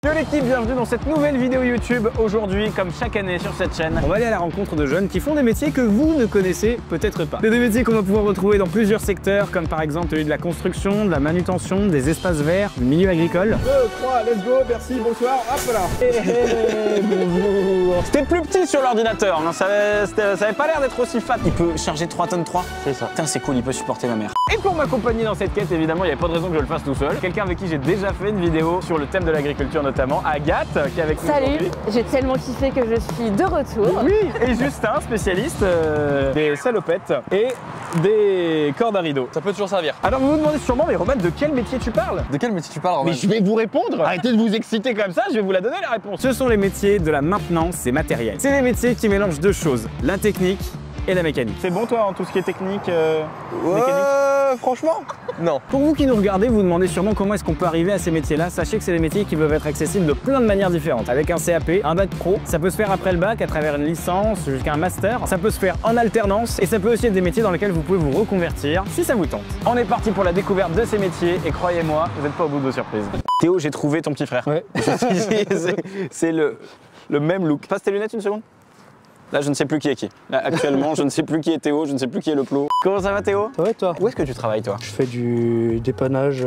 Yo l'équipe, bienvenue dans cette nouvelle vidéo YouTube. Aujourd'hui, comme chaque année sur cette chaîne, on va aller à la rencontre de jeunes qui font des métiers que vous ne connaissez peut-être pas. C'est des métiers qu'on va pouvoir retrouver dans plusieurs secteurs, comme par exemple celui de la construction, de la manutention, des espaces verts, du milieu agricole. 2, 3, let's go, merci, bonsoir, hop là. Bonjour. C'était plus petit sur l'ordinateur, hein. Ça avait pas l'air d'être aussi fat. Il peut charger 3 tonnes 3. C'est ça. Putain, c'est cool, il peut supporter ma mère. Et pour m'accompagner dans cette quête, évidemment, il n'y avait pas de raison que je le fasse tout seul. Quelqu'un avec qui j'ai déjà fait une vidéo sur le thème de l'agriculture notamment, Agathe, qui est avec nous aujourd'hui. Salut, j'ai tellement kiffé que je suis de retour. Oui, et Justin, spécialiste des salopettes et des cordes à rideaux. Ça peut toujours servir. Alors vous vous demandez sûrement, mais Roman, de quel métier tu parles? De quel métier tu parles, Roman? Mais je vais vous répondre. Arrêtez de vous exciter comme ça, je vais vous la donner la réponse. Ce sont les métiers de la maintenance et matériel. C'est des métiers qui mélangent deux choses, la technique et la mécanique. C'est bon toi en tout ce qui est technique mécanique? Franchement, non. Pour vous qui nous regardez, vous vous demandez sûrement comment est-ce qu'on peut arriver à ces métiers-là. Sachez que c'est des métiers qui peuvent être accessibles de plein de manières différentes. Avec un CAP, un bac pro, ça peut se faire après le bac à travers une licence jusqu'à un master. Ça peut se faire en alternance et ça peut aussi être des métiers dans lesquels vous pouvez vous reconvertir si ça vous tente. On est parti pour la découverte de ces métiers et croyez-moi, vous n'êtes pas au bout de vos surprises. Théo, j'ai trouvé ton petit frère. Ouais. C'est le même look. Passe tes lunettes une seconde. Là, je ne sais plus qui est qui. Là, actuellement, je ne sais plus qui est Théo, je ne sais plus qui est le plot. Comment ça va, Théo? Ça va et toi? Où est-ce que tu travailles, toi? Je fais du dépannage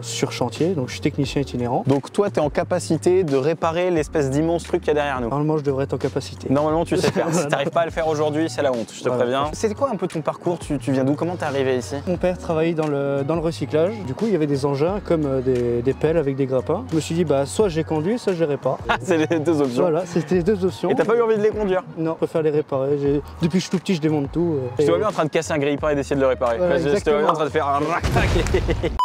sur chantier, donc je suis technicien itinérant. Donc toi, tu es en capacité de réparer l'espèce d'immense truc qu'il y a derrière nous? Normalement, je devrais être en capacité. Normalement, tu sais faire. Si tu n'arrives pas à le faire aujourd'hui, c'est la honte, je te préviens. C'est quoi un peu ton parcours? Tu viens d'où? Comment t'es arrivé ici? Mon père travaillait dans le recyclage. Du coup, il y avait des engins comme des pelles avec des grappins. Je me suis dit, bah, soit j'ai conduit, soit je les répare. Ah, c'est les deux options. Voilà, c'était les deux options. Et t'as pas eu envie de les conduire? Non, je préfère les réparer. Depuis que je suis tout petit, je démonte tout. Je te vois bien en train de casser un grille-pain et d'essayer de le réparer. Ouais, je te vois bien en train de faire un rac-tac.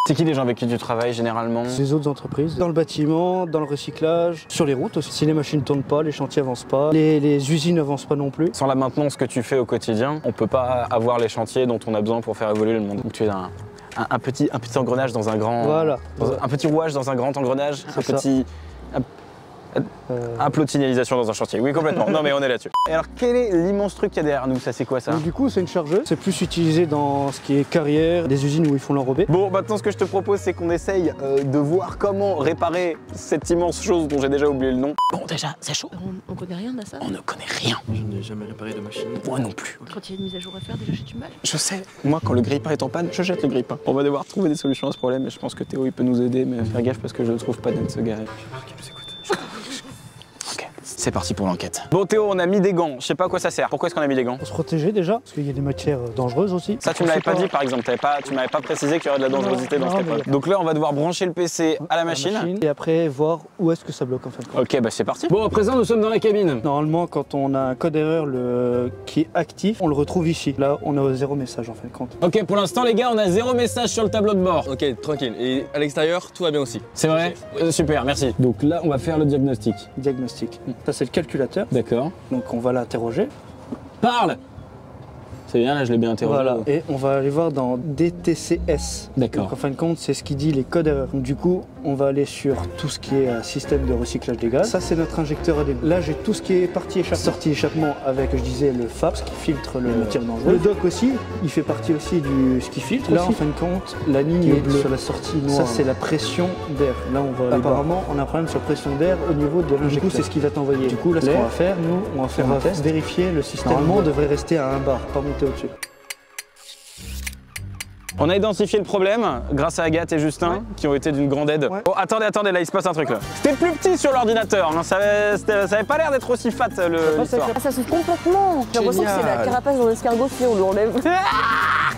C'est qui les gens avec qui tu travailles généralement? Les autres entreprises, dans le bâtiment, dans le recyclage, sur les routes aussi. Si les machines ne tournent pas, les chantiers n'avancent pas, les usines n'avancent pas non plus. Sans la maintenance que tu fais au quotidien, on peut pas avoir les chantiers dont on a besoin pour faire évoluer le monde. Donc tu es un petit engrenage dans un grand... Voilà. Un petit rouage dans un grand engrenage, un plot de signalisation dans un chantier, oui complètement, non mais on est là-dessus. Et alors quel est l'immense truc qu'il y a derrière nous, ça c'est quoi ça? Donc, du coup c'est une chargeuse, c'est plus utilisé dans ce qui est carrière, des usines où ils font l'enrobé. Bon maintenant ce que je te propose c'est qu'on essaye de voir comment réparer cette immense chose dont j'ai déjà oublié le nom. Bon déjà c'est chaud. On connaît rien à ça? On ne connaît rien. Je n'ai jamais réparé de machine. Moi non plus. Quand il y a une mise à jour à faire, déjà j'ai du mal. Je sais, moi quand le grille-pain est en panne, je jette le grille-pain. On va devoir trouver des solutions à ce problème et je pense que Théo il peut nous aider, mais faire gaffe parce que je le trouve pas net ce gars. C'est parti pour l'enquête. Bon Théo, on a mis des gants. Je sais pas à quoi ça sert. Pourquoi est-ce qu'on a mis des gants? Pour se protéger déjà, parce qu'il y a des matières dangereuses aussi. Ça tu me l'avais pas dit par exemple, tu m'avais pas précisé qu'il y aurait de la dangerosité dans cette épreuve. Donc là on va devoir brancher le PC à la machine. Et après voir où est-ce que ça bloque en fin de compte. Ok bah c'est parti. Bon à présent nous sommes dans la cabine. Normalement quand on a un code erreur qui est actif, on le retrouve ici. Là on a 0 message en fin de compte. Ok pour l'instant les gars on a 0 message sur le tableau de bord. Ok, tranquille. Et à l'extérieur, tout va bien aussi. C'est vrai? Super, merci. Donc là on va faire le diagnostic. Diagnostic. Ça c'est le calculateur. D'accord. Donc on va l'interroger. Parle! C'est bien, là je l'ai bien interrogé. Voilà, et on va aller voir dans DTCS. D'accord. Donc en fin de compte, c'est ce qui dit les codes erreurs. Donc du coup, on va aller sur tout ce qui est système de recyclage des gaz. Ça, c'est notre injecteur ADM. Là, j'ai tout ce qui est partie échappement. Sortie échappement avec, je disais, le FAPS qui filtre le matière dangereuse. Le doc aussi, il fait partie aussi du ce qui filtre. Là, en fin de compte, la ligne est bleue sur la sortie noire. Ça, c'est la pression d'air. Là, on va apparemment, on a un problème sur pression d'air au niveau de l'injecteur. Du coup, c'est ce qu'il va t'envoyer. Du coup, là, ce qu'on va faire, nous, on va faire un test, vérifier le système. Normalement, on devrait rester à 1 bar, pas monter au-dessus. On a identifié le problème grâce à Agathe et Justin qui ont été d'une grande aide. Ouais. Oh attendez, là il se passe un truc là. C'était plus petit sur l'ordinateur, hein. Ça avait pas l'air d'être aussi fat l'histoire. Ça s'ouvre complètement. J'ai l'impression que c'est la carapace d'un escargot si on l'enlève.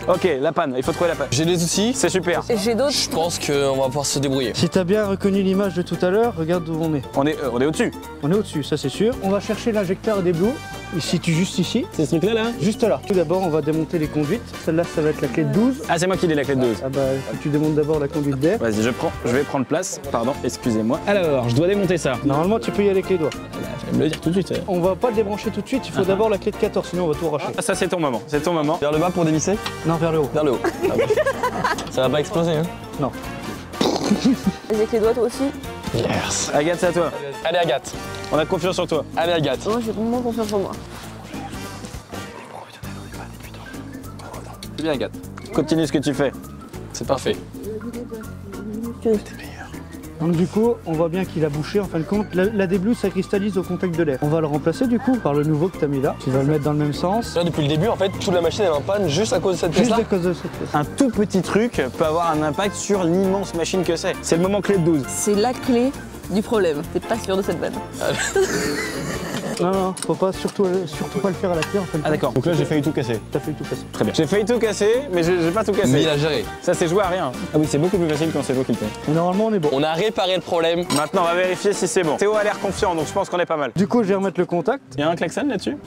Ok, la panne, il faut trouver la panne. J'ai des outils. C'est super. Et j'ai d'autres. Je pense qu'on va pouvoir se débrouiller. Si t'as bien reconnu l'image de tout à l'heure, regarde où on est. On est au-dessus. On est au-dessus, ça c'est sûr. On va chercher l'injecteur des Blue. Il se situe juste ici. C'est ce truc là? Juste là. Tout d'abord, on va démonter les conduites. Celle-là, ça va être la clé de 12. Ah, c'est moi qui ai la clé de 12. Ah bah, tu démontes d'abord la conduite d'air. Vas-y, je vais prendre place. Pardon, excusez-moi. Alors, je dois démonter ça. Normalement, tu peux y aller avec les doigts. Je vais me le dire tout de suite. On va pas le débrancher tout de suite, il faut d'abord la clé de 14, sinon on va tout arracher. Ah, ça c'est ton moment, c'est ton moment. Vers le bas pour dévisser? Non, vers le haut. Vers le haut. Ah bon. Ça va pas exploser, hein? Non. Avec les doigts toi aussi? Yes. Agathe, c'est à toi. Allez Agathe. On a confiance sur toi. Allez Agathe. Moi j'ai vraiment confiance en moi. C'est bien Agathe. Continue ce que tu fais. C'est parfait. Donc du coup, on voit bien qu'il a bouché en fin de compte. La déblouse, ça cristallise au contact de l'air. On va le remplacer du coup par le nouveau que tu as mis là. Tu vas le mettre dans le même sens. Là, depuis le début, en fait, toute la machine elle est en panne juste à cause de cette pièce Juste là. à cause de cette pièce. Un tout petit truc peut avoir un impact sur l'immense machine que c'est. C'est le moment clé de 12. C'est la clé du problème. T'es pas sûr de cette vanne. Non, faut pas surtout pas le faire à la clé en fait. Ah d'accord, donc là j'ai failli tout casser. T'as fait tout casser. Très bien. J'ai failli tout casser, mais j'ai pas tout cassé. Mais il a géré. Ça c'est joué à rien. Ah oui, c'est beaucoup plus facile quand c'est toi qui le fais. Mais normalement on est bon. On a réparé le problème. Maintenant on va vérifier si c'est bon. Théo a l'air confiant, donc je pense qu'on est pas mal. Du coup, je vais remettre le contact. Il y a un klaxon là-dessus?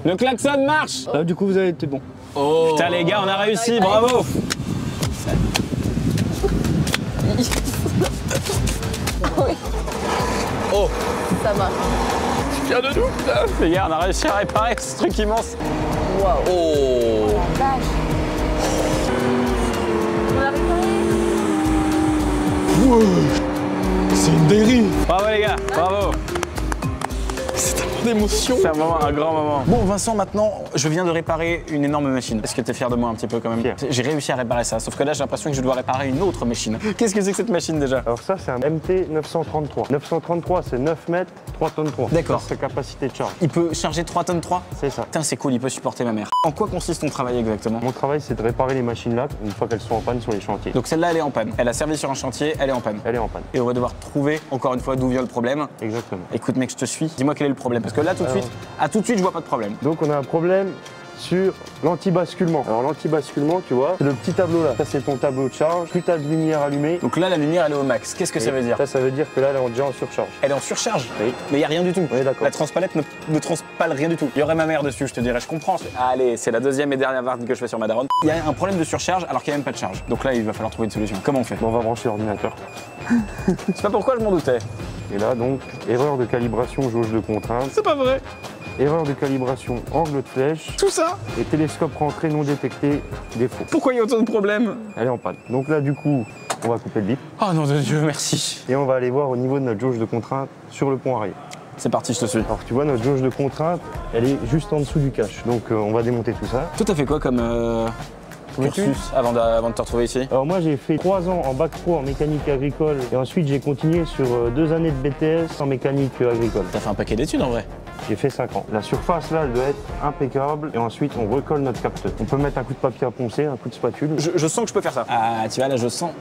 Le klaxon marche! Là, du coup, vous avez été bon. Oh. Putain les gars, on a réussi, bravo! Oh. Ça marche. Fier de nous, putain. Les gars, on a réussi à réparer ce truc immense. Waouh. Oh. Vache. On a réparé. C'est une dérive. Bravo les gars, bravo! C'est tellement d'émotion. C'est un grand moment. Bon Vincent, maintenant, je viens de réparer une énorme machine. Est-ce que t'es fier de moi un petit peu quand même? J'ai réussi à réparer ça, sauf que là j'ai l'impression que je dois réparer une autre machine. Qu'est-ce que c'est que cette machine déjà? Alors ça c'est un MT 933. 933 c'est 9 mètres, 3 tonnes 3. D'accord. C'est sa capacité de charge. Il peut charger 3 tonnes 3? C'est ça. Putain c'est cool, il peut supporter ma mère. En quoi consiste ton travail exactement? Mon travail c'est de réparer les machines là une fois qu'elles sont en panne sur les chantiers. Donc celle-là elle est en panne. Elle a servi sur un chantier, elle est en panne. Elle est en panne. Et on va devoir trouver encore une fois d'où vient le problème. Exactement. Écoute mec, je te suis. Dis-moi quel est le problème. Parce que là tout de suite, je vois pas de problème. Donc on a un problème sur l'anti-basculement. Alors l'anti-basculement, tu vois, c'est le petit tableau là. Ça c'est ton tableau de charge. Plus t'as de lumière allumée. Donc là la lumière elle est au max. Qu'est-ce que ça veut dire? Ça veut dire que là elle est déjà en surcharge. Elle est en surcharge. Oui. Mais il n'y a rien du tout. Oui, d'accord. La transpalette ne transpale rien du tout. Il y aurait ma mère dessus, je te dirais, je comprends. Allez, c'est la deuxième et dernière varde que je fais sur ma daronne. Il y a un problème de surcharge alors qu'il n'y a même pas de charge. Donc là, il va falloir trouver une solution. Comment on fait? On va brancher l'ordinateur. C'est pas pourquoi je m'en doutais. Et là donc, erreur de calibration, jauge de contrainte. C'est pas vrai. Erreur de calibration, angle de flèche. Tout ça? Et télescope rentré non détecté, défaut. Pourquoi il y a autant de problèmes? Elle est en panne. Donc là du coup, on va couper le bip. Oh non de Dieu, merci. Et on va aller voir au niveau de notre jauge de contrainte sur le pont arrière. C'est parti, je te suis. Alors tu vois, notre jauge de contrainte, elle est juste en dessous du cache. Donc on va démonter tout ça. Toi, t'as fait quoi comme cursus avant de te retrouver ici? Alors moi j'ai fait 3 ans en bac pro en mécanique agricole et ensuite j'ai continué sur 2 années de BTS en mécanique agricole. T'as fait un paquet d'études en vrai. J'ai fait 5 ans. La surface là, elle doit être impeccable et ensuite on recolle notre capteur. On peut mettre un coup de papier à poncer, un coup de spatule. Je sens que je peux faire ça. Ah, tu vois, là, je sens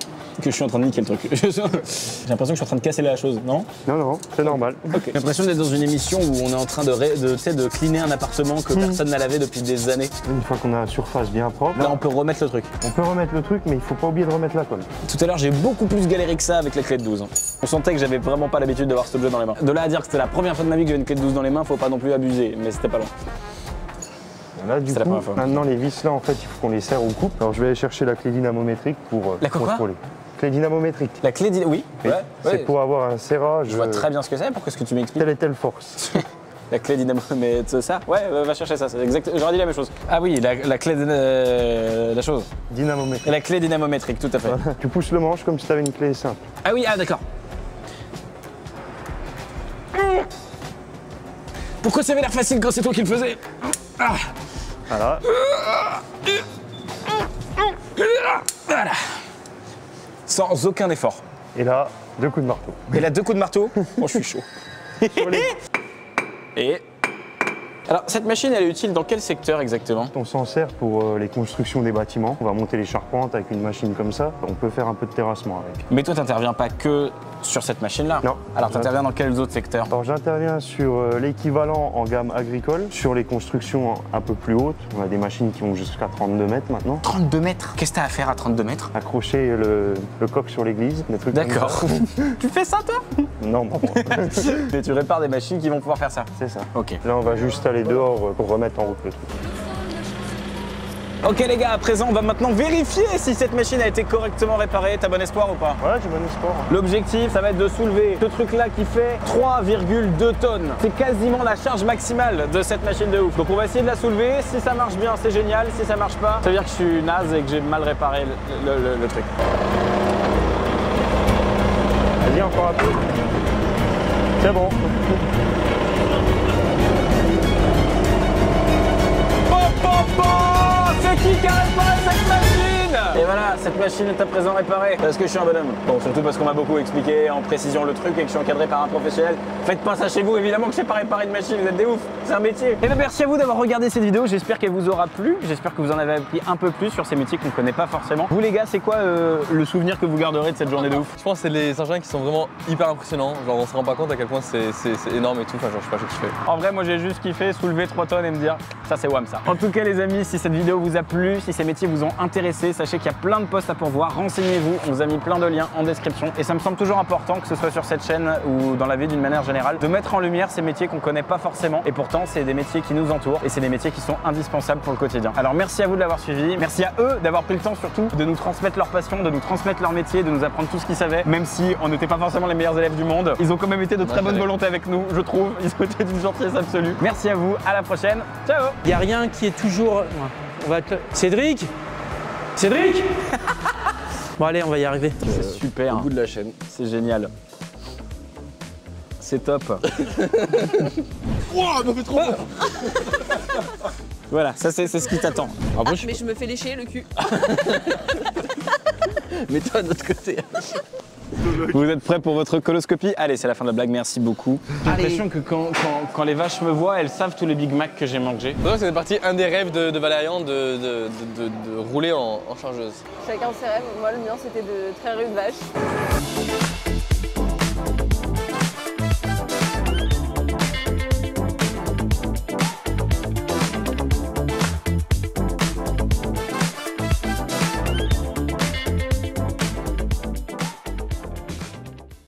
que je suis en train de niquer le truc. J'ai l'impression que je suis en train de casser la chose, non? Non, non, c'est normal. Okay. J'ai l'impression d'être dans une émission où on est en train de cleaner un appartement que personne n'a lavé depuis des années. Une fois qu'on a la surface bien propre, Là, on peut remettre le truc. on peut remettre le truc, mais il faut pas oublier de remettre la colle. Tout à l'heure, j'ai beaucoup plus galéré que ça avec la clé de 12. On sentait que j'avais vraiment pas l'habitude d'avoir cet objet dans les mains. De là à dire que c'était la première fois de ma vie que j'avais une clé de 12 dans les mains, faut pas non plus abuser, mais c'était pas loin. Là, du C'est la coup, première fois. maintenant les vis là, en fait, il faut qu'on les serre ou coupe. Alors je vais aller chercher la clé dynamométrique pour La quoi contrôler. Clé dynamométrique. La clé oui. Oui. Ouais, C'est pour avoir un serrage. Je vois très bien ce que c'est, pourquoi est-ce que tu m'expliques? Telle et telle force. La clé dynamo, mais ça? Ouais, va chercher ça, c'est exact. J'aurais dit la même chose. Ah oui, la clé de la chose. Dynamométrique. La clé dynamométrique, tout à fait. Voilà. Tu pousses le manche comme si tu avais une clé simple. Ah oui, ah d'accord. Pourquoi ça avait l'air facile quand c'est toi qui le faisais? Ah. Voilà. Voilà. Sans aucun effort. Et là, 2 coups de marteau. Et là, 2 coups de marteau. Oh, je suis chaud. Sur les- Et... Alors, cette machine, elle est utile dans quel secteur exactement? On s'en sert pour les constructions des bâtiments. On va monter les charpentes avec une machine comme ça. On peut faire un peu de terrassement avec. Mais toi, t'interviens pas que sur cette machine-là? Non. Alors, t'interviens dans quels autres secteurs? Alors j'interviens sur l'équivalent en gamme agricole, sur les constructions un peu plus hautes. On a des machines qui vont jusqu'à 32 mètres maintenant. 32 mètres? Qu'est-ce que t'as à faire à 32 mètres? Accrocher le coq sur l'église, des trucs comme D'accord. ça. Tu fais ça, toi? Non, pas moi. Mais tu répares des machines qui vont pouvoir faire ça? C'est ça. Ok. Là, on va juste aller dehors pour remettre en route le truc. Ok les gars, à présent on va maintenant vérifier si cette machine a été correctement réparée. T'as bon espoir ou pas? Ouais, j'ai bon espoir. L'objectif, ça va être de soulever ce truc-là qui fait 3,2 tonnes. C'est quasiment la charge maximale de cette machine de ouf. Donc on va essayer de la soulever. Si ça marche bien, c'est génial. Si ça marche pas, ça veut dire que je suis naze et que j'ai mal réparé le truc. Vas-y, encore un peu. C'est bon. C'est qui a réparé cette machine? Et voilà, cette machine est à présent réparée. Parce que je suis un bonhomme. Bon, surtout parce qu'on m'a beaucoup expliqué en précision le truc et que je suis encadré par un professionnel. Faites pas ça chez vous, évidemment que je sais pas réparer une machine, vous êtes des ouf, c'est un métier. Et bien merci à vous d'avoir regardé cette vidéo, j'espère qu'elle vous aura plu. J'espère que vous en avez appris un peu plus sur ces métiers qu'on ne connaît pas forcément. Vous les gars, c'est quoi le souvenir que vous garderez de cette journée de ouf? Je pense que c'est les engins qui sont vraiment hyper impressionnants. Genre on se rend pas compte à quel point c'est énorme et tout. Enfin genre je sais pas, j'ai kiffé. En vrai, moi j'ai juste kiffé soulever 3 tonnes et me dire ça c'est WAM ça. En tout cas les amis, si cette vidéo vous a plu, si ces métiers vous ont intéressé, sachez qu'il y a plein de postes à pourvoir. Renseignez-vous, on vous a mis plein de liens en description. Et ça me semble toujours important, que ce soit sur cette chaîne ou dans la vie d'une manière générale, de mettre en lumière ces métiers qu'on connaît pas forcément. Et pourtant c'est des métiers qui nous entourent et c'est des métiers qui sont indispensables pour le quotidien. Alors merci à vous de l'avoir suivi, merci à eux d'avoir pris le temps surtout de nous transmettre leur passion, de nous transmettre leur métier, de nous apprendre tout ce qu'ils savaient, même si on n'était pas forcément les meilleurs élèves du monde. Ils ont quand même été de très bonne volonté avec nous, je trouve. Ils ont été d'une gentillesse absolue. Merci à vous, à la prochaine. Ciao. Il n'y a rien qui est toujours... On va te... Cédric Cédric Bon allez, on va y arriver. C'est super. Au bout de la chaîne. C'est génial. C'est top. Wouah, elle m'a fait trop peur. Voilà, ça c'est ce qui t'attend. Mais je me fais lécher le cul. Mets-toi de l'autre côté. Vous êtes prêts pour votre coloscopie? Allez, c'est la fin de la blague, merci beaucoup. J'ai l'impression que quand les vaches me voient, elles savent tous les Big Mac que j'ai mangé. Donc c'est parti, un des rêves de Valérian de rouler en chargeuse. Chacun ses rêves. Moi, le mien, c'était de traire une vache.